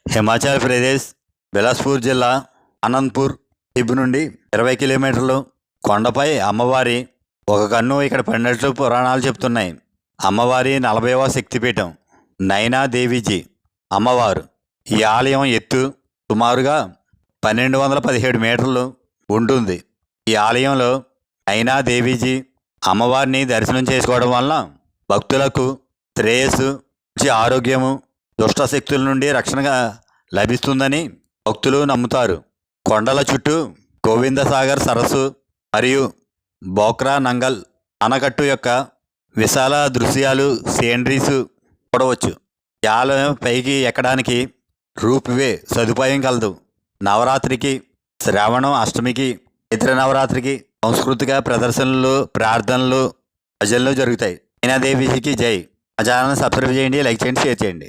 హిమాచల్ ప్రదేశ్ బిలాస్పూర్ జిల్లా అనంతపూర్ టిబ్ నుండి 20 కిలోమీటర్లు. కొండపై అమ్మవారి ఒక కన్ను ఇక్కడ పడినట్లు పురాణాలు చెప్తున్నాయి. అమ్మవారి 40వ శక్తిపీఠం నైనా దేవీజీ అమ్మవారు. ఈ ఆలయం ఎత్తు సుమారుగా 1217 మీటర్లు ఉంటుంది. ఈ ఆలయంలో నైనా దేవీజీ అమ్మవారిని దర్శనం చేసుకోవడం వలన భక్తులకు శ్రేయస్సు, మంచి ఆరోగ్యము, దుష్ట శక్తుల నుండి రక్షణగా లభిస్తుందని భక్తులు నమ్ముతారు. కొండల చుట్టూ గోవిందసాగర్ సరస్సు మరియు బోక్రా నంగల్ ఆనకట్టు యొక్క విశాల దృశ్యాలు, సీనరీస్ చూడవచ్చు. ఈ ఆలయం పైకి ఎక్కడానికి రూప్ వే సదుపాయం కలదు. నవరాత్రికి, శ్రావణం అష్టమికి, చైత్ర నవరాత్రికి సాంస్కృతిక ప్రదర్శనలు, ప్రార్థనలు, భజనలు జరుగుతాయి. నైనా దేవీజీకి జై. మా ఛానల్ని సబ్స్క్రైబ్ చేయండి, లైక్ చేయండి, షేర్ చేయండి.